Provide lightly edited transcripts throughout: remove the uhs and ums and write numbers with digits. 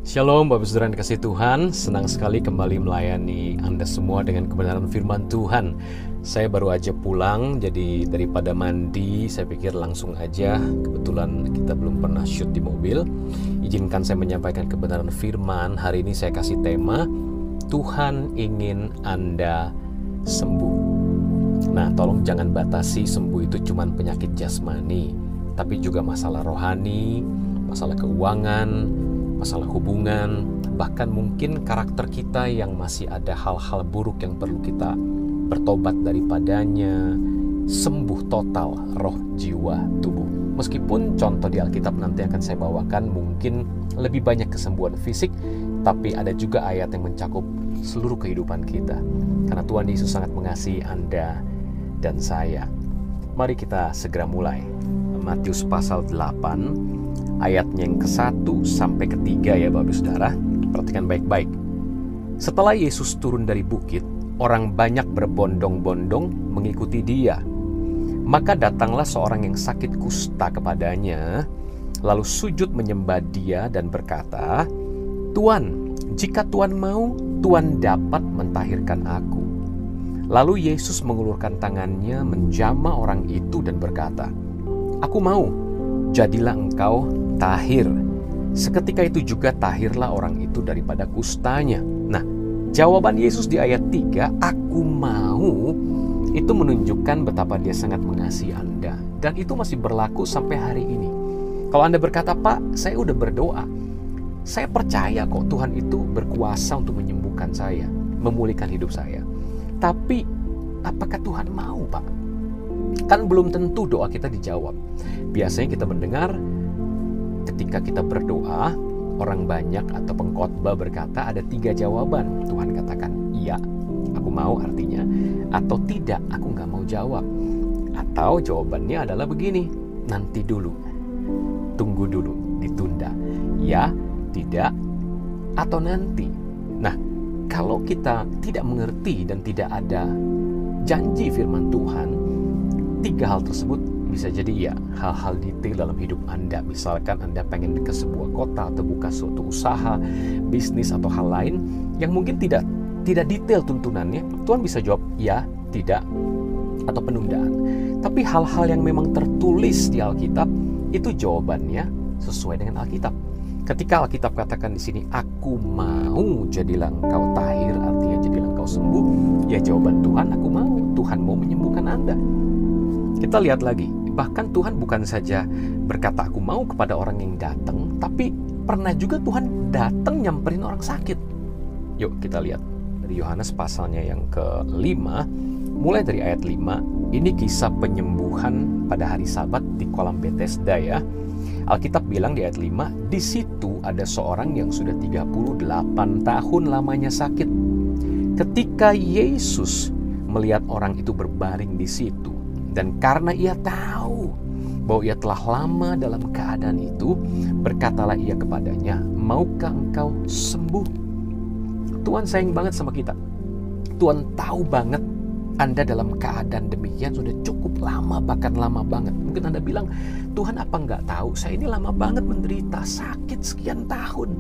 Shalom Bapak Saudara yang dikasihi Tuhan, senang sekali kembali melayani Anda semua dengan kebenaran firman Tuhan. Saya baru aja pulang, jadi daripada mandi, saya pikir langsung aja. Kebetulan kita belum pernah shoot di mobil. Izinkan saya menyampaikan kebenaran firman. Hari ini saya kasih tema, Tuhan ingin Anda sembuh. Nah, tolong jangan batasi sembuh itu cuma penyakit jasmani, tapi juga masalah rohani, masalah keuangan, masalah hubungan, bahkan mungkin karakter kita yang masih ada hal-hal buruk yang perlu kita bertobat daripadanya, sembuh total roh, jiwa, tubuh. Meskipun contoh di Alkitab nanti akan saya bawakan mungkin lebih banyak kesembuhan fisik, tapi ada juga ayat yang mencakup seluruh kehidupan kita. Karena Tuhan Yesus sangat mengasihi Anda dan saya. Mari kita segera mulai. Matius pasal 8 ayatnya yang ke-1 sampai ke-3 ya Bapak Saudara. Perhatikan baik-baik. Setelah Yesus turun dari bukit, orang banyak berbondong-bondong mengikuti dia. Maka datanglah seorang yang sakit kusta kepadanya, lalu sujud menyembah dia dan berkata, "Tuan, jika Tuan mau, Tuan dapat mentahirkan aku." Lalu Yesus mengulurkan tangannya menjamah orang itu dan berkata, "Aku mau, jadilah engkau tahir." Seketika itu juga tahirlah orang itu daripada kustanya. Nah, jawaban Yesus di ayat 3, "Aku mau," itu menunjukkan betapa dia sangat mengasihi Anda. Dan itu masih berlaku sampai hari ini. Kalau Anda berkata, "Pak, saya udah berdoa. Saya percaya kok Tuhan itu berkuasa untuk menyembuhkan saya, memulihkan hidup saya. Tapi, apakah Tuhan mau, Pak?" Kan belum tentu doa kita dijawab. Biasanya kita mendengar ketika kita berdoa, orang banyak atau pengkhotbah berkata ada 3 jawaban. Tuhan katakan, "Iya, aku mau," artinya, atau "Tidak, aku gak mau jawab." Atau jawabannya adalah begini, "Nanti dulu, tunggu dulu, ditunda. Ya, tidak, atau nanti." Nah, kalau kita tidak mengerti dan tidak ada janji firman Tuhan, 3 hal tersebut bisa jadi ya hal-hal detail dalam hidup Anda. Misalkan Anda pengen ke sebuah kota atau buka suatu usaha, bisnis atau hal lain yang mungkin tidak detail tuntunannya, Tuhan bisa jawab ya, tidak, atau penundaan. Tapi hal-hal yang memang tertulis di Alkitab itu jawabannya sesuai dengan Alkitab. Ketika Alkitab katakan di sini, "Aku mau jadilah engkau tahir," artinya jadilah engkau sembuh, ya jawaban Tuhan, aku mau. Tuhan mau menyembuhkan Anda. Kita lihat lagi, bahkan Tuhan bukan saja berkata aku mau kepada orang yang datang, tapi pernah juga Tuhan datang nyamperin orang sakit. Yuk kita lihat dari Yohanes pasalnya yang ke-5, mulai dari ayat 5, ini kisah penyembuhan pada hari Sabat di kolam Bethesda ya. Alkitab bilang di ayat 5, di situ ada seorang yang sudah 38 tahun lamanya sakit. Ketika Yesus melihat orang itu berbaring di situ, dan karena ia tahu bahwa ia telah lama dalam keadaan itu, berkatalah ia kepadanya, "Maukah engkau sembuh?" Tuhan sayang banget sama kita. Tuhan tahu banget Anda dalam keadaan demikian sudah cukup lama, bahkan lama banget. Mungkin Anda bilang, "Tuhan apa nggak tahu? Saya ini lama banget menderita, sakit sekian tahun."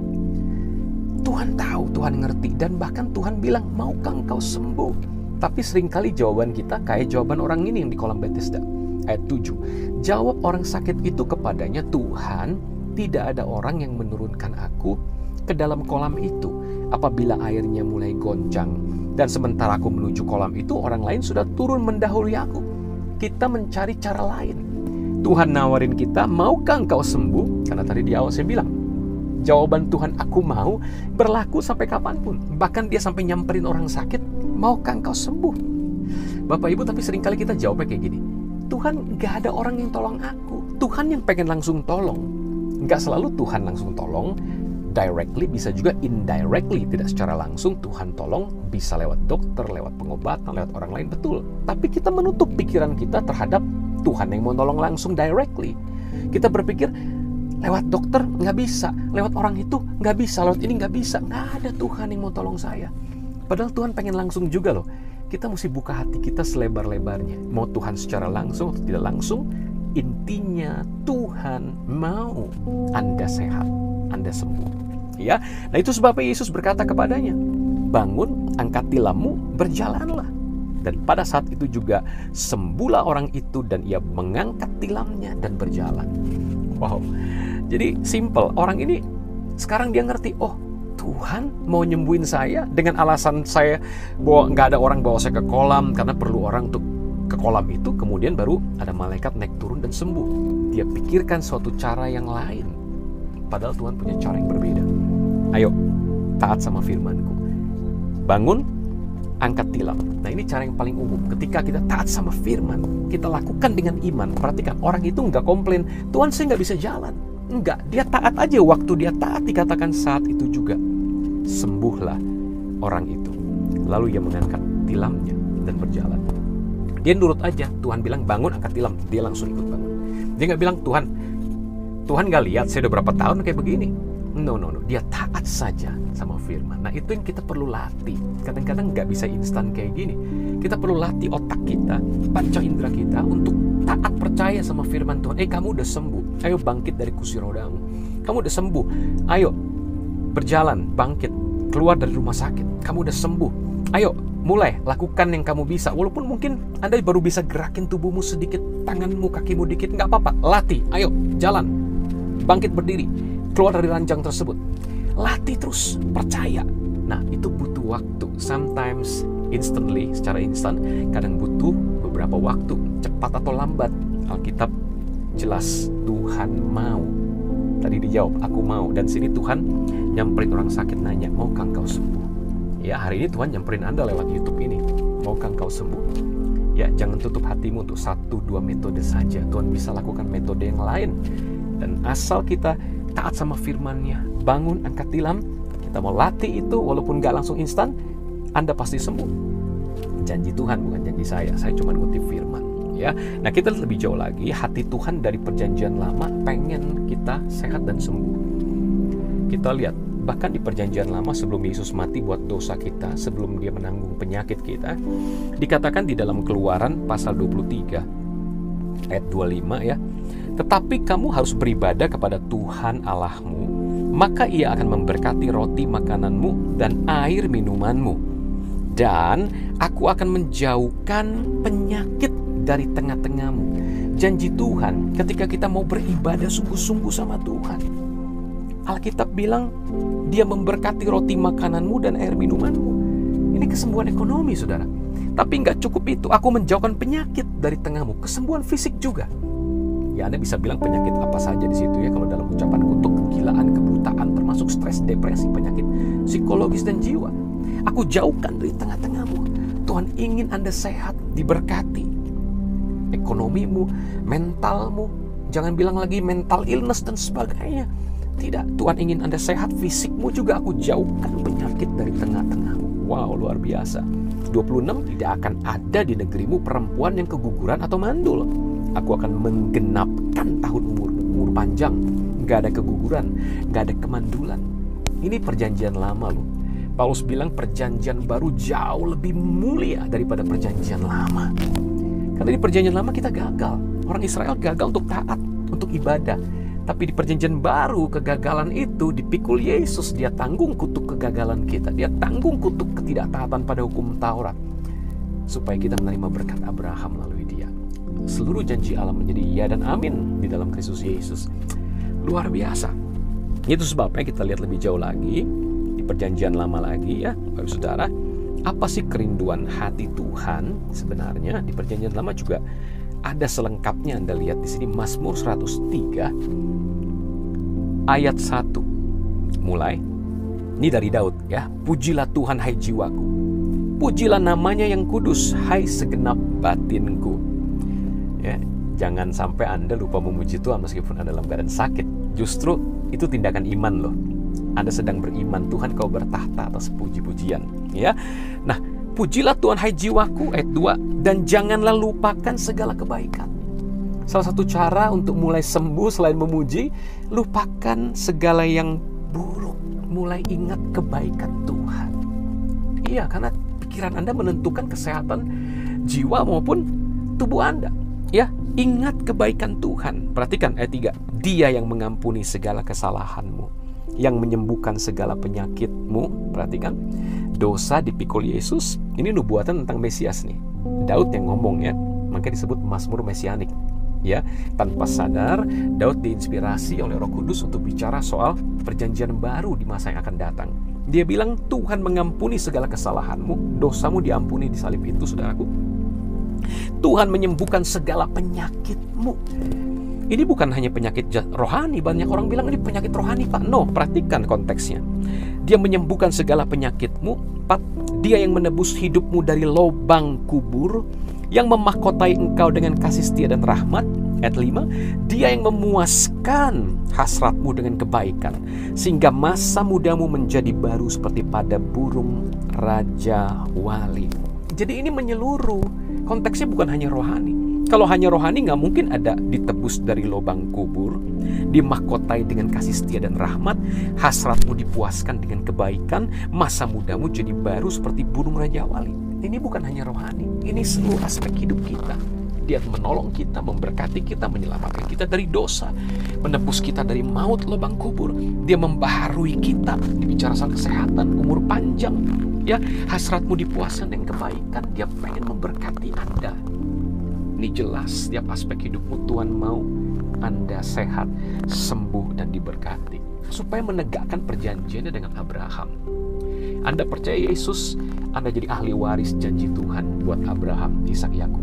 Tuhan tahu, Tuhan ngerti, dan bahkan Tuhan bilang, "Maukah engkau sembuh?" Tapi seringkali jawaban kita kayak jawaban orang ini yang di kolam Bethesda. Ayat 7. Jawab orang sakit itu kepadanya, "Tuhan, tidak ada orang yang menurunkan aku ke dalam kolam itu apabila airnya mulai goncang. Dan sementara aku menuju kolam itu, orang lain sudah turun mendahului aku." Kita mencari cara lain. Tuhan nawarin kita, "Maukah engkau sembuh?" Karena tadi di awal saya bilang, jawaban Tuhan, "Aku mau," berlaku sampai kapanpun. Bahkan dia sampai nyamperin orang sakit, "Maukah engkau sembuh?" Bapak Ibu, tapi seringkali kita jawabnya kayak gini, "Tuhan, gak ada orang yang tolong aku." Tuhan yang pengen langsung tolong. Gak selalu Tuhan langsung tolong directly, bisa juga indirectly, tidak secara langsung Tuhan tolong, bisa lewat dokter, lewat pengobatan, lewat orang lain, betul. Tapi kita menutup pikiran kita terhadap Tuhan yang mau tolong langsung directly. Kita berpikir, lewat dokter nggak bisa, lewat orang itu nggak bisa, lewat ini nggak bisa, nggak ada Tuhan yang mau tolong saya. Padahal Tuhan pengen langsung juga loh. Kita mesti buka hati kita selebar-lebarnya. Mau Tuhan secara langsung atau tidak langsung, intinya Tuhan mau Anda sehat, Anda sembuh. Ya, nah itu sebabnya Yesus berkata kepadanya, bangun, angkat tilammu, berjalanlah. Dan pada saat itu juga sembuhlah orang itu dan ia mengangkat tilamnya dan berjalan. Wow, jadi simple. Orang ini sekarang dia ngerti, oh Tuhan mau nyembuhin saya dengan alasan saya bahwa nggak ada orang bawa saya ke kolam karena perlu orang untuk ke kolam itu. Kemudian baru ada malaikat naik turun dan sembuh. Dia pikirkan suatu cara yang lain, padahal Tuhan punya cara yang berbeda. Ayo, taat sama firman-Ku. Bangun, angkat tilam. Nah ini cara yang paling umum. Ketika kita taat sama firman, kita lakukan dengan iman. Perhatikan, orang itu nggak komplain, Tuhan saya nggak bisa jalan. Enggak, dia taat aja. Waktu dia taat dikatakan saat itu juga sembuhlah orang itu. Lalu ia mengangkat tilamnya dan berjalan. Dia nurut aja. Tuhan bilang bangun, angkat tilam, dia langsung ikut bangun. Dia nggak bilang Tuhan nggak lihat saya udah berapa tahun kayak begini. No. Dia taat saja sama firman. Nah itu yang kita perlu latih. Kadang-kadang nggak bisa instan kayak gini. Kita perlu latih otak kita, panca indera kita untuk taat percaya sama firman Tuhan. Kamu udah sembuh. Ayo bangkit dari kursi rodamu. Kamu udah sembuh. Ayo berjalan, bangkit, keluar dari rumah sakit. Kamu udah sembuh. Ayo mulai lakukan yang kamu bisa. Walaupun mungkin Anda baru bisa gerakin tubuhmu sedikit, tanganmu, kakimu dikit, nggak apa-apa. Latih. Ayo jalan, bangkit berdiri, keluar dari ranjang tersebut. Latih terus, percaya. Nah itu butuh waktu. Sometimes instantly, secara instan. Kadang butuh beberapa waktu, cepat atau lambat. Alkitab jelas Tuhan mau. Tadi dijawab, aku mau. Dan sini Tuhan nyamperin orang sakit, nanya, maukah engkau sembuh? Ya hari ini Tuhan nyamperin Anda lewat YouTube ini. Maukah engkau sembuh? Ya jangan tutup hatimu untuk 1-2 metode saja. Tuhan bisa lakukan metode yang lain. Dan asal kita taat sama firman-Nya, bangun, angkat tilam, kita mau latih itu walaupun gak langsung instan, Anda pasti sembuh. Janji Tuhan, bukan janji saya. Saya cuma ngutip firman. Ya, nah kita lebih jauh lagi. Hati Tuhan dari perjanjian lama pengen kita sehat dan sembuh. Kita lihat, bahkan di perjanjian lama sebelum Yesus mati buat dosa kita, sebelum dia menanggung penyakit kita, dikatakan di dalam Keluaran pasal 23 ayat 25 ya, tetapi kamu harus beribadah kepada Tuhan Allahmu, maka ia akan memberkati roti makananmu dan air minumanmu, dan aku akan menjauhkan penyakit dari tengah-tengahmu. Janji Tuhan ketika kita mau beribadah sungguh-sungguh sama Tuhan. Alkitab bilang dia memberkati roti makananmu dan air minumanmu. Ini kesembuhan ekonomi, saudara. Tapi nggak cukup itu, aku menjauhkan penyakit dari tengahmu. Kesembuhan fisik juga. Ya Anda bisa bilang penyakit apa saja di situ ya. Kalau dalam ucapan kutuk, kegilaan, kebutaan, termasuk stres, depresi, penyakit psikologis dan jiwa. Aku jauhkan dari tengah-tengahmu. Tuhan ingin Anda sehat, diberkati. Ekonomimu, mentalmu, jangan bilang lagi mental illness dan sebagainya. Tidak, Tuhan ingin Anda sehat, fisikmu juga aku jauhkan penyakit dari tengah-tengahmu. Wow, luar biasa. 26, tidak akan ada di negerimu perempuan yang keguguran atau mandul. Aku akan menggenapkan tahun umur panjang. Gak ada keguguran, gak ada kemandulan. Ini perjanjian lama loh. Paulus bilang perjanjian baru jauh lebih mulia daripada perjanjian lama. Karena di perjanjian lama kita gagal. Orang Israel gagal untuk taat, untuk ibadah. Tapi di perjanjian baru kegagalan itu dipikul Yesus. Dia tanggung kutuk kegagalan kita. Dia tanggung kutuk ketidaktaatan pada hukum Taurat. Supaya kita menerima berkat Abraham melalui dia. Seluruh janji Allah menjadi ya dan amin di dalam Kristus Yesus. Luar biasa. Itu sebabnya kita lihat lebih jauh lagi. Di perjanjian lama lagi ya Bapak Saudara. Apa sih kerinduan hati Tuhan sebenarnya? Di perjanjian lama juga ada selengkapnya. Anda lihat di sini Mazmur 103 ayat 1 mulai. Ini dari Daud ya. Pujilah Tuhan hai jiwaku. Pujilah namanya yang kudus hai segenap batinku. Ya, jangan sampai Anda lupa memuji Tuhan meskipun Anda dalam keadaan sakit. Justru itu tindakan iman loh. Anda sedang beriman, Tuhan kau bertahta atas puji-pujian ya. Nah, pujilah Tuhan hai jiwaku ayat 2, dan janganlah lupakan segala kebaikan. Salah satu cara untuk mulai sembuh selain memuji, lupakan segala yang buruk, mulai ingat kebaikan Tuhan. Iya, karena pikiran Anda menentukan kesehatan jiwa maupun tubuh Anda. Ya, ingat kebaikan Tuhan. Perhatikan ayat 3. Dia yang mengampuni segala kesalahanmu. yang menyembuhkan segala penyakitmu. Perhatikan, dosa dipikul Yesus. Ini nubuatan tentang Mesias nih. Daud yang ngomong ya, makanya disebut Mazmur Mesianik. Ya, tanpa sadar Daud diinspirasi oleh Roh Kudus untuk bicara soal perjanjian baru di masa yang akan datang. Dia bilang, Tuhan mengampuni segala kesalahanmu, dosamu diampuni di salib itu, saudaraku. Tuhan menyembuhkan segala penyakitmu. Ini bukan hanya penyakit rohani. Banyak orang bilang ini penyakit rohani, Pak. No, perhatikan konteksnya. Dia menyembuhkan segala penyakitmu. 4. Dia yang menebus hidupmu dari lubang kubur, yang memahkotai engkau dengan kasih setia dan rahmat. Ayat 5. Dia yang memuaskan hasratmu dengan kebaikan, sehingga masa mudamu menjadi baru seperti pada burung raja wali. Jadi ini menyeluruh. Konteksnya bukan hanya rohani. Kalau hanya rohani nggak mungkin ada ditebus dari lubang kubur, dimahkotai dengan kasih setia dan rahmat, hasratmu dipuaskan dengan kebaikan, masa mudamu jadi baru seperti burung raja wali. Ini bukan hanya rohani, ini seluruh aspek hidup kita. Dia menolong kita, memberkati kita, menyelamatkan kita dari dosa, menebus kita dari maut lubang kubur. Dia membaharui kita, dibicara soal kesehatan, umur panjang. Ya, hasratmu dipuaskan dengan kebaikan. Dia pengen memberkati Anda. Ini jelas setiap aspek hidupmu Tuhan mau Anda sehat, sembuh, dan diberkati. Supaya menegakkan perjanjiannya dengan Abraham. Anda percaya Yesus, Anda jadi ahli waris janji Tuhan buat Abraham, Ishak, Yakub.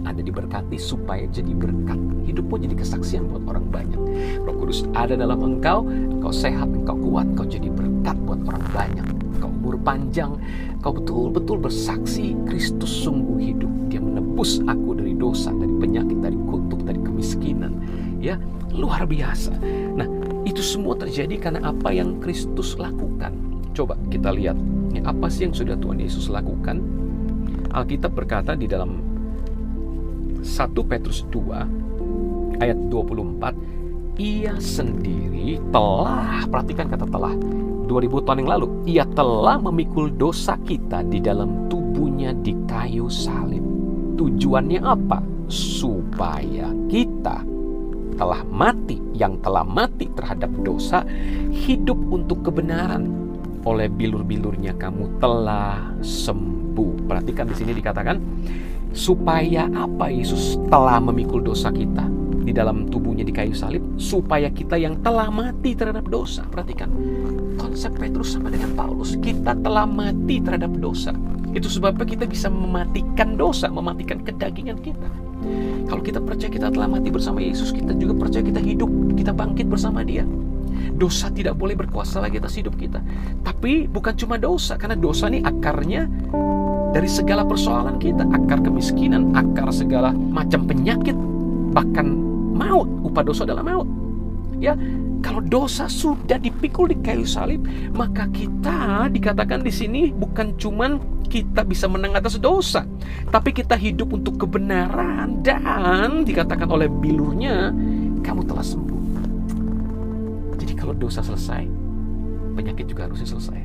Anda diberkati supaya jadi berkat. Hidupmu jadi kesaksian buat orang banyak. Roh Kudus ada dalam engkau sehat, engkau kuat, engkau jadi berkat buat orang banyak. Engkau umur panjang, engkau betul-betul bersaksi Kristus sungguh hidup. Dia menebus aku dari dosa, dari penyakit, dari kutuk, dari kemiskinan. Ya, luar biasa. Nah, itu semua terjadi karena apa yang Kristus lakukan. Coba kita lihat, ini apa sih yang sudah Tuhan Yesus lakukan? Alkitab berkata di dalam 1 Petrus 2 ayat 24, ia sendiri telah, perhatikan kata telah, 2000 tahun yang lalu, ia telah memikul dosa kita di dalam tubuhnya di kayu salib. Tujuannya apa? Supaya kita yang telah mati terhadap dosa, hidup untuk kebenaran. Oleh bilur-bilurnya kamu telah sembuh. Perhatikan di sini dikatakan, supaya apa? Yesus telah memikul dosa kita di dalam tubuhnya di kayu salib, supaya kita yang telah mati terhadap dosa. Perhatikan konsep Petrus sama dengan Paulus. Kita telah mati terhadap dosa. Itu sebabnya kita bisa mematikan dosa, mematikan kedagingan kita. Kalau kita percaya kita telah mati bersama Yesus, kita juga percaya kita hidup, kita bangkit bersama Dia. Dosa tidak boleh berkuasa lagi atas hidup kita. Tapi bukan cuma dosa, karena dosa ini akarnya dari segala persoalan kita. Akar kemiskinan, akar segala macam penyakit, bahkan maut. Upah dosa adalah maut. Ya, kalau dosa sudah dipikul di kayu salib, maka kita dikatakan di sini bukan cuman kita bisa menang atas dosa, tapi kita hidup untuk kebenaran, dan dikatakan oleh bilurnya kamu telah sembuh. Jadi kalau dosa selesai, penyakit juga harusnya selesai.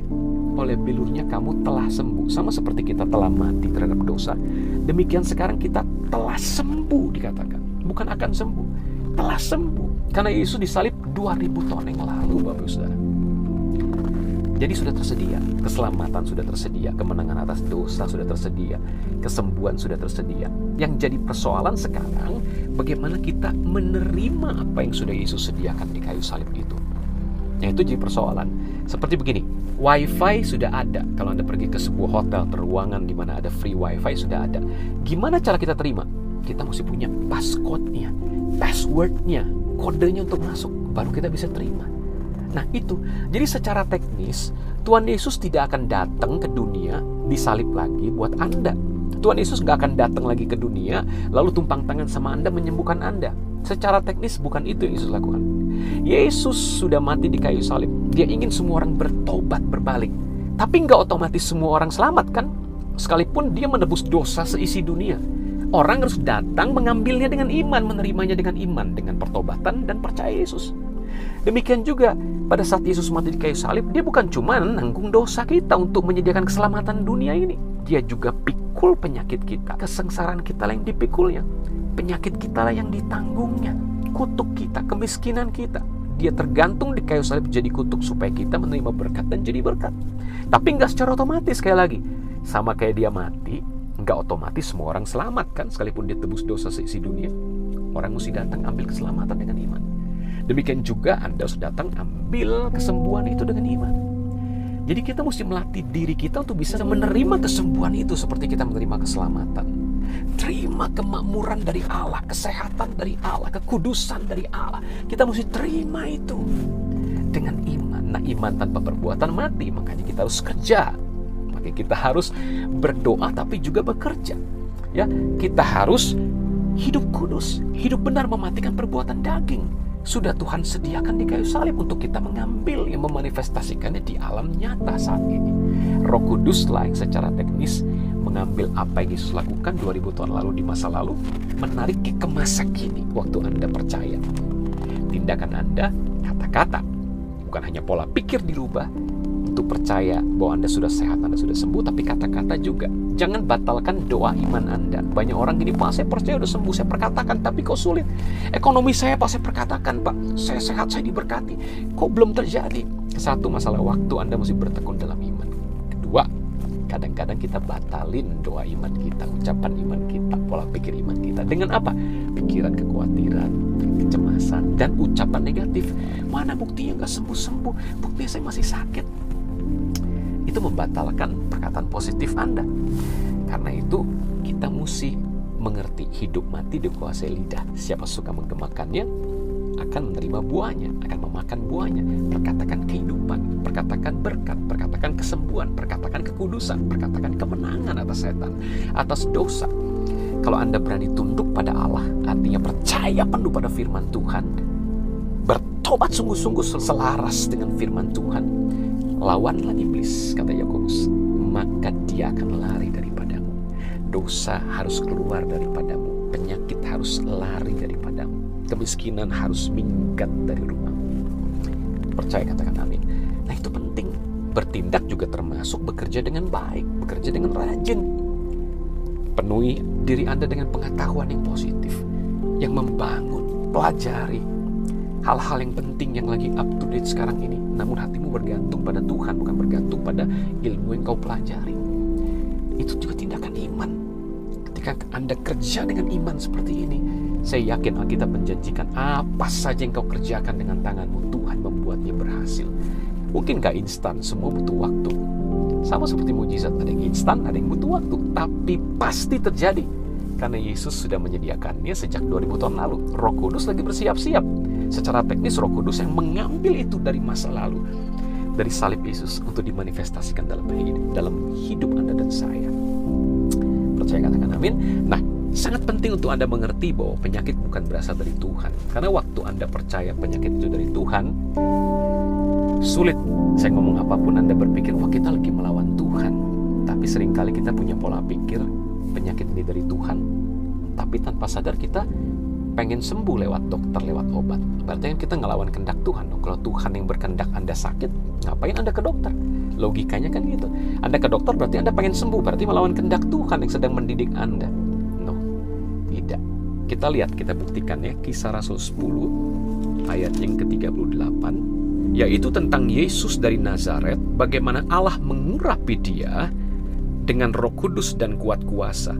Oleh bilurnya kamu telah sembuh. Sama seperti kita telah mati terhadap dosa, demikian sekarang kita telah sembuh, dikatakan. Bukan akan sembuh, telah sembuh. Karena Yesus disalib 2000 tahun yang lalu, Bapak Saudara. Jadi sudah tersedia, keselamatan sudah tersedia, kemenangan atas dosa sudah tersedia, kesembuhan sudah tersedia. Yang jadi persoalan sekarang, bagaimana kita menerima apa yang sudah Yesus sediakan di kayu salib itu. Nah, itu jadi persoalan. Seperti begini, Wi-Fi sudah ada. Kalau Anda pergi ke sebuah hotel atau ruangan di mana ada free Wi-Fi sudah ada. Gimana cara kita terima? Kita mesti punya passcode-nya, password-nya, kodenya untuk masuk, baru kita bisa terima. Nah itu, jadi secara teknis Tuhan Yesus tidak akan datang ke dunia disalib lagi buat Anda. Tuhan Yesus gak akan datang lagi ke dunia lalu tumpang tangan sama Anda menyembuhkan Anda. Secara teknis bukan itu yang Yesus lakukan. Yesus sudah mati di kayu salib. Dia ingin semua orang bertobat, berbalik. Tapi gak otomatis semua orang selamat kan? Sekalipun dia menebus dosa seisi dunia, orang harus datang mengambilnya dengan iman, menerimanya dengan iman, dengan pertobatan dan percaya Yesus. Demikian juga pada saat Yesus mati di kayu salib, dia bukan cuma nanggung dosa kita untuk menyediakan keselamatan dunia ini. Dia juga pikul penyakit kita, kesengsaraan kita lah yang dipikulnya, penyakit kita lah yang ditanggungnya, kutuk kita, kemiskinan kita, Dia tergantung di kayu salib jadi kutuk supaya kita menerima berkat dan jadi berkat. Tapi nggak secara otomatis, sekali lagi. Sama kayak dia mati, nggak otomatis semua orang selamat kan, sekalipun dia tebus dosa seisi dunia. Orang mesti datang ambil keselamatan dengan iman. Demikian juga Anda harus datang ambil kesembuhan itu dengan iman. Jadi kita mesti melatih diri kita untuk bisa menerima kesembuhan itu seperti kita menerima keselamatan. Terima kemakmuran dari Allah, kesehatan dari Allah, kekudusan dari Allah. Kita mesti terima itu dengan iman. Nah, iman tanpa perbuatan mati, makanya kita harus kerja. Makanya kita harus berdoa tapi juga bekerja. Ya, kita harus hidup kudus, hidup benar, mematikan perbuatan daging. Sudah Tuhan sediakan di kayu salib untuk kita mengambil yang memanifestasikannya di alam nyata saat ini. Roh Kudus lah yang secara teknis mengambil apa yang Yesus lakukan 2000 tahun lalu di masa lalu, menariknya ke masa kini waktu Anda percaya. Tindakan Anda, kata-kata, bukan hanya pola pikir dirubah untuk percaya bahwa Anda sudah sehat, Anda sudah sembuh, tapi kata-kata juga. Jangan batalkan doa iman Anda. Banyak orang gini, Pak, saya percaya udah sembuh, saya perkatakan, tapi kok sulit. Ekonomi saya, Pak, saya perkatakan, Pak, saya sehat, saya diberkati. Kok belum terjadi? Satu, masalah waktu, Anda mesti bertekun dalam iman. Kedua, kadang-kadang kita batalin doa iman kita, ucapan iman kita, pola pikir iman kita. Dengan apa? Pikiran kekhawatiran, kecemasan, dan ucapan negatif. Mana buktinya nggak sembuh-sembuh? Buktinya saya masih sakit. Itu membatalkan perkataan positif Anda. Karena itu kita mesti mengerti hidup mati dikuasai lidah. Siapa suka menggemakannya akan menerima buahnya, akan memakan buahnya. Perkatakan kehidupan, perkatakan berkat, perkatakan kesembuhan, perkatakan kekudusan, perkatakan kemenangan atas setan, atas dosa. Kalau Anda berani tunduk pada Allah, artinya percaya penuh pada firman Tuhan, bertobat sungguh-sungguh selaras dengan firman Tuhan, lawanlah iblis, kata Yakobus, maka dia akan lari daripadamu. Dosa harus keluar daripadamu, penyakit harus lari daripadamu, kemiskinan harus minggat dari rumahmu. Percaya, katakan amin. Nah, itu penting. Bertindak juga termasuk bekerja dengan baik, bekerja dengan rajin. Penuhi diri Anda dengan pengetahuan yang positif, yang membangun, pelajari hal-hal yang penting yang lagi up to date sekarang ini. Namun hatimu bergantung pada Tuhan, bukan bergantung pada ilmu yang kau pelajari. Itu juga tindakan iman. Ketika Anda kerja dengan iman seperti ini, saya yakin Alkitab menjanjikan apa saja yang kau kerjakan dengan tanganmu, Tuhan membuatnya berhasil. Mungkin gak instan, semua butuh waktu. Sama seperti mujizat, ada yang instan, ada yang butuh waktu. Tapi pasti terjadi. Karena Yesus sudah menyediakannya sejak 2000 tahun lalu. Roh Kudus lagi bersiap-siap. Secara teknis Roh Kudus yang mengambil itu dari masa lalu, dari salib Yesus untuk dimanifestasikan dalam hidup Anda dan saya. Percaya, katakan amin. Nah, sangat penting untuk Anda mengerti bahwa penyakit bukan berasal dari Tuhan. Karena waktu Anda percaya penyakit itu dari Tuhan, sulit saya ngomong apapun Anda berpikir, wah kita lagi melawan Tuhan. Tapi seringkali kita punya pola pikir penyakit ini dari Tuhan, tapi tanpa sadar kita pengen sembuh lewat dokter, lewat obat. Berarti kan kita ngelawan kehendak Tuhan dong. Kalau Tuhan yang berkehendak Anda sakit, ngapain Anda ke dokter? Logikanya kan gitu. Anda ke dokter berarti Anda pengen sembuh, berarti melawan kehendak Tuhan yang sedang mendidik Anda. No, tidak. Kita lihat, kita buktikan ya, Kisah Rasul 10 ayat yang ke-38, yaitu tentang Yesus dari Nazaret, bagaimana Allah mengurapi dia dengan Roh Kudus dan kuat kuasa.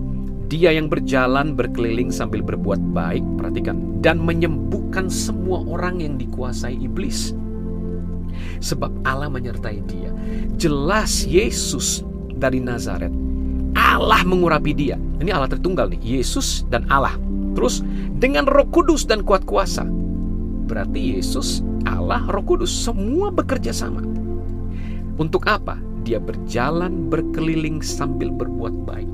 Dia yang berjalan berkeliling sambil berbuat baik, perhatikan, dan menyembuhkan semua orang yang dikuasai iblis. Sebab Allah menyertai dia. Jelas Yesus dari Nazaret, Allah mengurapi dia. Ini Allah Tritunggal nih, Yesus dan Allah. Terus dengan Roh Kudus dan kuat kuasa. Berarti Yesus, Allah, Roh Kudus, semua bekerja sama. Untuk apa? Dia berjalan berkeliling sambil berbuat baik.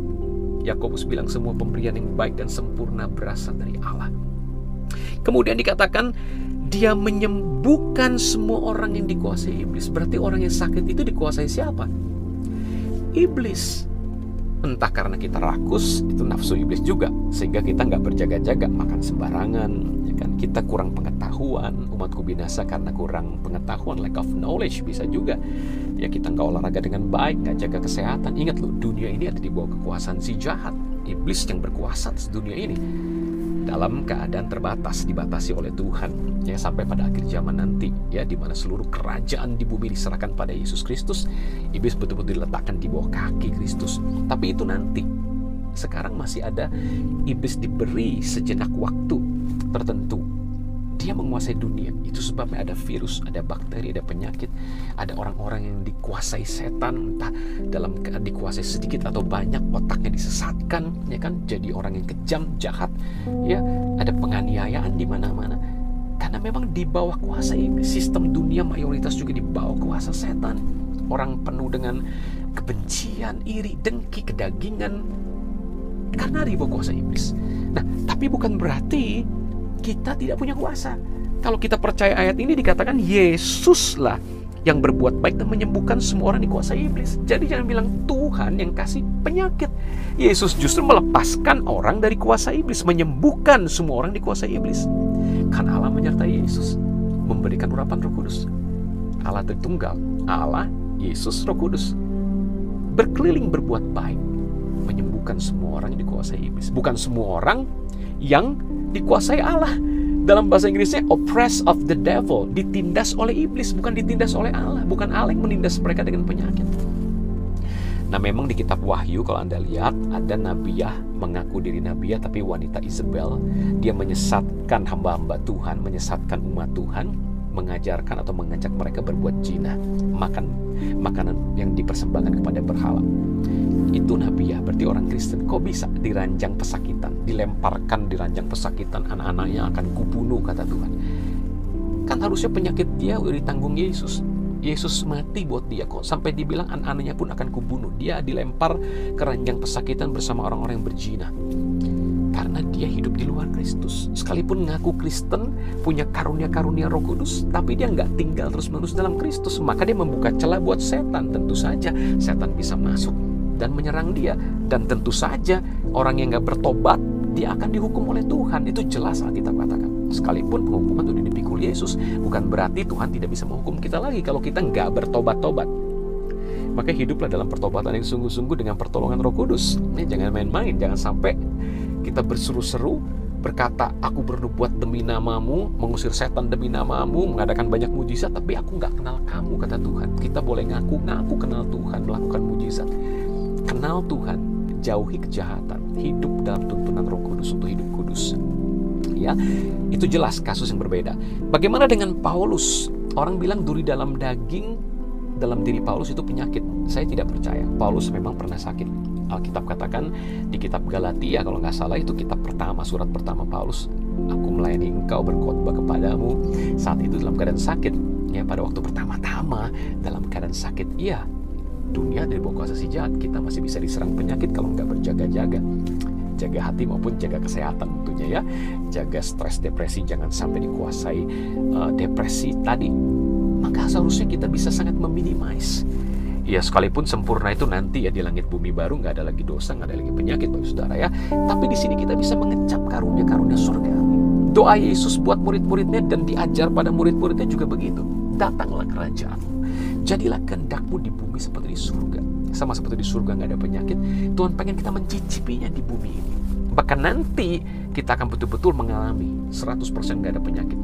Yakobus bilang semua pemberian yang baik dan sempurna berasal dari Allah. Kemudian dikatakan dia menyembuhkan semua orang yang dikuasai iblis. Berarti orang yang sakit itu dikuasai siapa? Iblis. Entah karena kita rakus, itu nafsu iblis juga, sehingga kita nggak berjaga-jaga, makan sembarangan, ya kan? Kita kurang pengetahuan, umatku binasa karena kurang pengetahuan, lack of knowledge bisa juga. Ya kita nggak olahraga dengan baik, nggak jaga kesehatan. Ingat loh, dunia ini ada di bawah kekuasaan si jahat, iblis yang berkuasa atas dunia ini. dalam keadaan terbatas, dibatasi oleh Tuhan, ya, sampai pada akhir zaman nanti, ya, di mana seluruh kerajaan di bumi diserahkan pada Yesus Kristus. Iblis betul-betul diletakkan di bawah kaki Kristus. Tapi itu nanti. Sekarang masih ada iblis diberi sejenak waktu tertentu. Dia menguasai dunia. Itu sebabnya ada virus, ada bakteri, ada penyakit, ada orang-orang yang dikuasai setan, entah dalam dikuasai sedikit atau banyak, otaknya disesatkan, ya kan, jadi orang yang kejam, jahat, ya, ada penganiayaan di mana-mana. Karena memang di bawah kuasa iblis, sistem dunia mayoritas juga di bawah kuasa setan. Orang penuh dengan kebencian, iri, dengki, kedagingan, karena di bawah kuasa iblis. Nah, tapi bukan berarti kita tidak punya kuasa. Kalau kita percaya ayat ini, dikatakan Yesuslah yang berbuat baik dan menyembuhkan semua orang dikuasai iblis. Jadi jangan bilang Tuhan yang kasih penyakit. Yesus justru melepaskan orang dari kuasa iblis, menyembuhkan semua orang dikuasai iblis. Karena Allah menyertai Yesus, memberikan urapan Roh Kudus. Allah Tritunggal, Allah, Yesus, Roh Kudus, berkeliling berbuat baik, menyembuhkan semua orang yang dikuasai iblis. Bukan semua orang yang dikuasai Allah. Dalam bahasa Inggrisnya oppressed of the devil, ditindas oleh iblis, bukan ditindas oleh Allah. Bukan Allah yang menindas mereka dengan penyakit. Nah, memang di kitab Wahyu kalau Anda lihat, ada Nabiah mengaku diri Nabiah, tapi wanita Isabel, dia menyesatkan hamba-hamba Tuhan, menyesatkan umat Tuhan, mengajarkan atau mengajak mereka berbuat zina, makan makanan yang dipersembahkan kepada berhala. Itu Nabiah, berarti orang Kristen. Kok bisa diranjang pesakitan, dilemparkan di ranjang pesakitan, anak-anaknya akan kubunuh, kata Tuhan. Kan harusnya penyakit dia udah ditanggung Yesus. Yesus mati buat dia kok, sampai dibilang anak-anaknya pun akan kubunuh. Dia dilempar ke ranjang pesakitan bersama orang-orang yang berzina. Karena dia hidup di luar Kristus. Sekalipun ngaku Kristen, punya karunia-karunia Roh Kudus, tapi dia nggak tinggal terus-menerus dalam Kristus. Maka dia membuka celah buat setan. Tentu saja setan bisa masuk dan menyerang dia. Dan tentu saja orang yang nggak bertobat, dia akan dihukum oleh Tuhan. Itu jelas Alkitab katakan. Sekalipun penghukuman itu dipikul Yesus, bukan berarti Tuhan tidak bisa menghukum kita lagi kalau kita nggak bertobat-tobat. Maka hiduplah dalam pertobatan yang sungguh-sungguh dengan pertolongan Roh Kudus. Ini jangan main-main, jangan sampai kita berseru-seru, berkata, aku bernubuat demi namamu, mengusir setan demi namamu, mengadakan banyak mujizat, tapi aku nggak kenal kamu, kata Tuhan. Kita boleh ngaku kenal Tuhan, melakukan mujizat. Kenal Tuhan, jauhi kejahatan, hidup dalam tuntunan Roh Kudus untuk hidup kudus. Ya, itu jelas kasus yang berbeda. Bagaimana dengan Paulus? Orang bilang duri dalam daging, dalam diri Paulus itu penyakit. Saya tidak percaya. Paulus memang pernah sakit. Alkitab katakan di kitab Galatia, kalau nggak salah itu kitab pertama, surat pertama Paulus, aku melayani engkau, berkhotbah kepadamu saat itu dalam keadaan sakit. Ya, pada waktu pertama-tama dalam keadaan sakit, iya, dunia dari bawah kuasa si jahat, kita masih bisa diserang penyakit kalau nggak berjaga-jaga. Jaga hati maupun jaga kesehatan tentunya, ya. Jaga stres, depresi, jangan sampai dikuasai depresi tadi. Maka seharusnya kita bisa sangat meminimais. Ya, sekalipun sempurna itu nanti ya di langit bumi baru, nggak ada lagi dosa, nggak ada lagi penyakit, Bapak Saudara, ya. Tapi di sini kita bisa mengecap karunia-karunia surgawi. Doa Yesus buat murid-muridnya dan diajar pada murid-muridnya juga begitu. Datanglah kerajaanmu, jadilah kehendakmu di bumi seperti di surga. Sama seperti di surga nggak ada penyakit, Tuhan pengen kita mencicipinya di bumi ini. Bahkan nanti kita akan betul-betul mengalami 100% nggak ada penyakit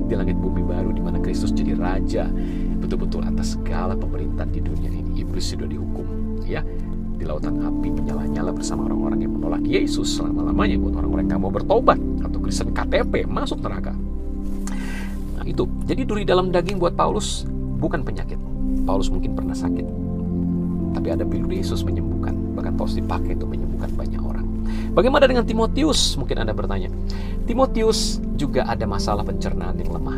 di langit bumi baru, di mana Kristus jadi raja betul-betul atas segala pemerintahan di dunia ini. Iblis sudah dihukum, ya, di lautan api menyala-nyala bersama orang-orang yang menolak Yesus selama-lamanya. Buat orang-orang yang mau bertobat atau Kristen KTP masuk neraka. Nah, itu jadi duri dalam daging buat Paulus bukan penyakit. Paulus mungkin pernah sakit, tapi ada bilu Yesus menyembuhkan. Bahkan Paulus dipakai untuk menyembuhkan banyak orang. Bagaimana dengan Timotius? Mungkin Anda bertanya. Timotius juga ada masalah pencernaan yang lemah.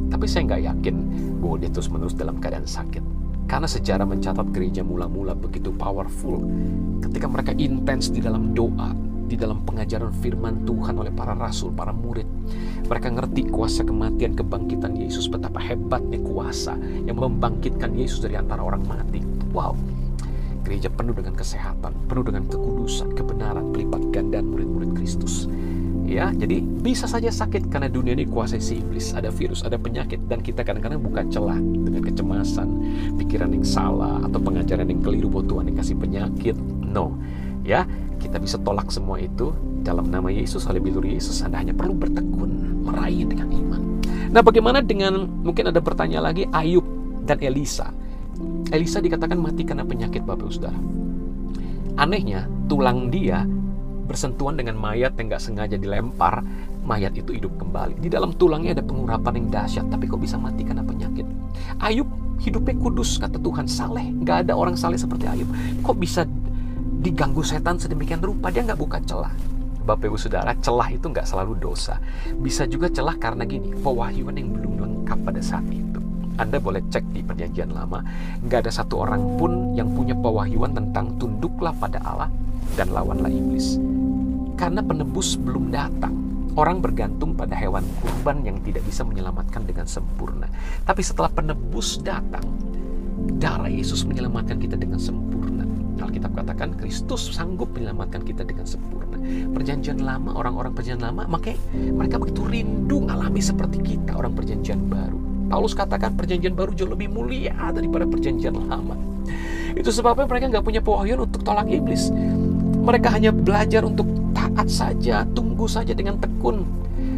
Tapi saya nggak yakin bahwa dia terus-menerus dalam keadaan sakit. Karena sejarah mencatat gereja mula-mula begitu powerful. Ketika mereka intens di dalam doa, di dalam pengajaran firman Tuhan oleh para rasul, para murid. Mereka ngerti kuasa kematian, kebangkitan Yesus, betapa hebatnya kuasa yang membangkitkan Yesus dari antara orang mati. Wow, gereja penuh dengan kesehatan, penuh dengan kekudusan, kebenaran, pelipat gandaan murid-murid Kristus. Ya, jadi bisa saja sakit karena dunia ini kuasai si iblis, ada virus, ada penyakit, dan kita kadang-kadang buka celah dengan kecemasan, pikiran yang salah, atau pengajaran yang keliru bahwa Tuhan yang kasih penyakit. No, ya, kita bisa tolak semua itu dalam nama Yesus, oleh bilur Yesus. Anda hanya perlu bertekun, meraih dengan iman. Nah, bagaimana dengan, mungkin ada pertanyaan lagi, Ayub dan Elisa. Elisa dikatakan mati karena penyakit, Bapak Saudara. Anehnya, tulang dia bersentuhan dengan mayat yang gak sengaja dilempar, mayat itu hidup kembali. Di dalam tulangnya ada pengurapan yang dahsyat, tapi kok bisa mati karena penyakit? Ayub hidupnya kudus, kata Tuhan, saleh. Gak ada orang saleh seperti Ayub. Kok bisa diganggu setan sedemikian rupa? Dia gak buka celah. Bapak Ibu Saudara, celah itu gak selalu dosa. Bisa juga celah karena gini, pewahyuan yang belum lengkap pada saat itu. Anda boleh cek di Perjanjian Lama, gak ada satu orang pun yang punya pewahyuan tentang tunduklah pada Allah dan lawanlah iblis. Karena penebus belum datang. Orang bergantung pada hewan kurban yang tidak bisa menyelamatkan dengan sempurna. Tapi setelah penebus datang, darah Yesus menyelamatkan kita dengan sempurna. Alkitab katakan Kristus sanggup menyelamatkan kita dengan sempurna. Perjanjian Lama, orang-orang Perjanjian Lama, makanya mereka begitu rindu alami seperti kita, orang Perjanjian Baru. Paulus katakan Perjanjian Baru jauh lebih mulia daripada Perjanjian Lama. Itu sebabnya mereka nggak punya pewahyuan untuk tolak iblis. Mereka hanya belajar untuk taat saja, tunggu saja dengan tekun.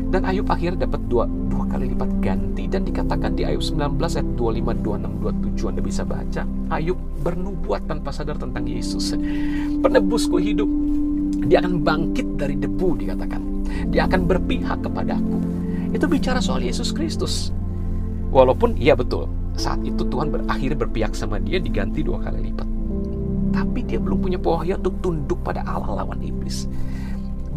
Dan Ayub akhirnya dapat dua kali lipat ganti. Dan dikatakan di Ayub 19 ayat 25, 26, 27, Anda bisa baca. Ayub bernubuat tanpa sadar tentang Yesus. Penebusku hidup. Dia akan bangkit dari debu, dikatakan. Dia akan berpihak kepadaku. Itu bicara soal Yesus Kristus. Walaupun, iya betul, saat itu Tuhan akhirnya berpihak sama dia, diganti 2 kali lipat. Tapi dia belum punya pewahyuan untuk tunduk pada Allah lawan iblis.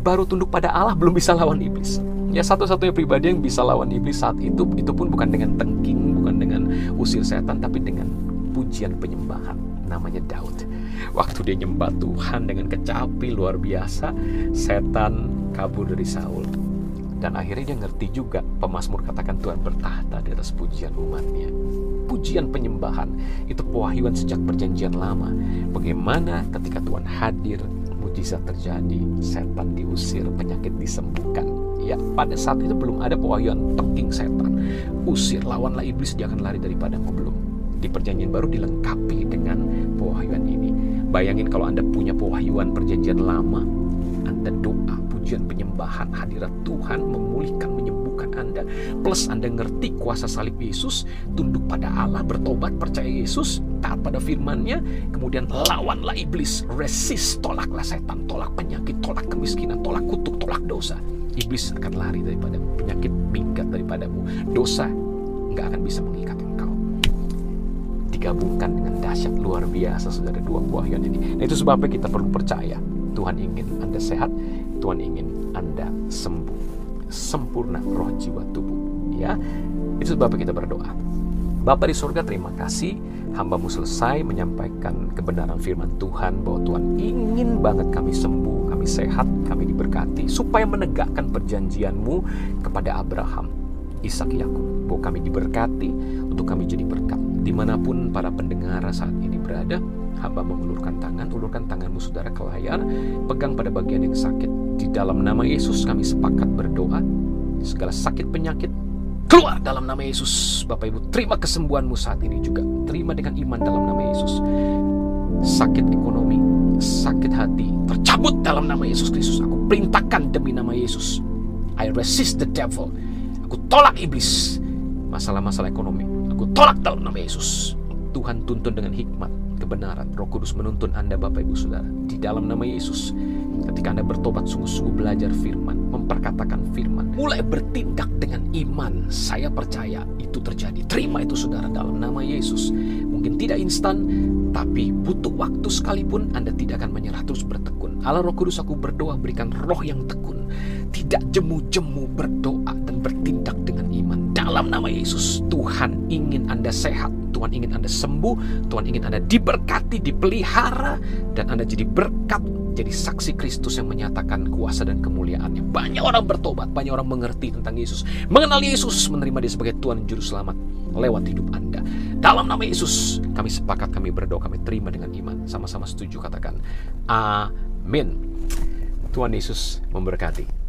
Baru tunduk pada Allah belum bisa lawan iblis. Ya, satu-satunya pribadi yang bisa lawan iblis saat itu pun bukan dengan tengking, bukan dengan usir setan, tapi dengan pujian penyembahan. Namanya Daud. Waktu dia nyembah Tuhan dengan kecapi luar biasa, setan kabur dari Saul. Dan akhirnya dia ngerti juga, pemazmur katakan Tuhan bertahta di atas pujian umatnya. Pujian penyembahan itu pewahyuan sejak Perjanjian Lama. Bagaimana ketika Tuhan hadir, mujizat terjadi, setan diusir, penyakit disembuhkan. Ya, pada saat itu belum ada pewahyuan tengking setan. Usir, lawanlah iblis, dia akan lari daripadamu. Belum. Di Perjanjian Baru dilengkapi dengan pewahyuan ini. Bayangin kalau Anda punya pewahyuan Perjanjian Lama, Anda doa, pujian penyembahan, hadirat Tuhan memulihkan, menyembuhkan Anda. Plus Anda ngerti kuasa salib Yesus, tunduk pada Allah, bertobat, percaya Yesus, taat pada firman-Nya, kemudian lawanlah iblis, resist, tolaklah setan, tolak penyakit, tolak kemiskinan, tolak kutuk, tolak dosa. Iblis akan lari daripadamu, penyakit minggat daripadamu, dosa nggak akan bisa mengikat engkau. Digabungkan dengan dahsyat luar biasa, saudara, dua pewahyuan ini. Nah, itu sebabnya kita perlu percaya. Tuhan ingin Anda sehat, Tuhan ingin Anda sembuh, sempurna roh, jiwa, tubuh. Ya, itu sebabnya kita berdoa. Bapa di surga, terima kasih hamba-Mu selesai menyampaikan kebenaran firman Tuhan, bahwa Tuhan ingin banget kami sembuh, kami sehat, kami diberkati, supaya menegakkan perjanjian-Mu kepada Abraham, Ishak, Yakub, bahwa kami diberkati untuk kami jadi berkat. Dimanapun para pendengar saat ini berada, hamba mengulurkan tangan, ulurkan tanganmu saudara ke layar, pegang pada bagian yang sakit. Di dalam nama Yesus kami sepakat berdoa, segala sakit penyakit keluar dalam nama Yesus. Bapak Ibu, terima kesembuhanmu saat ini juga. Terima dengan iman dalam nama Yesus. Sakit ekonomi, sakit hati, tercabut dalam nama Yesus Kristus. Aku perintahkan demi nama Yesus. I resist the devil. Aku tolak iblis. Masalah-masalah ekonomi, aku tolak dalam nama Yesus. Tuhan tuntun dengan hikmat, kebenaran. Roh Kudus menuntun Anda, Bapak Ibu Saudara, di dalam nama Yesus. Ketika Anda bertobat, sungguh-sungguh belajar firman, memperkatakan firman, mulai bertindak dengan iman, saya percaya itu terjadi. Terima itu saudara dalam nama Yesus. Mungkin tidak instan, tapi butuh waktu sekalipun, Anda tidak akan menyerah, terus bertekun. Allah Roh Kudus, aku berdoa, berikan roh yang tekun, tidak jemu-jemu, berdoa dan bertindak dengan iman dalam nama Yesus. Tuhan ingin Anda sehat, Tuhan ingin Anda sembuh, Tuhan ingin Anda diberkati, dipelihara, dan Anda jadi berkat, jadi saksi Kristus yang menyatakan kuasa dan kemuliaannya. Banyak orang bertobat, banyak orang mengerti tentang Yesus, mengenal Yesus, menerima Dia sebagai Tuhan dan Juru Selamat lewat hidup Anda. Dalam nama Yesus, kami sepakat, kami berdoa, kami terima dengan iman. Sama-sama setuju, katakan amin. Tuhan Yesus memberkati.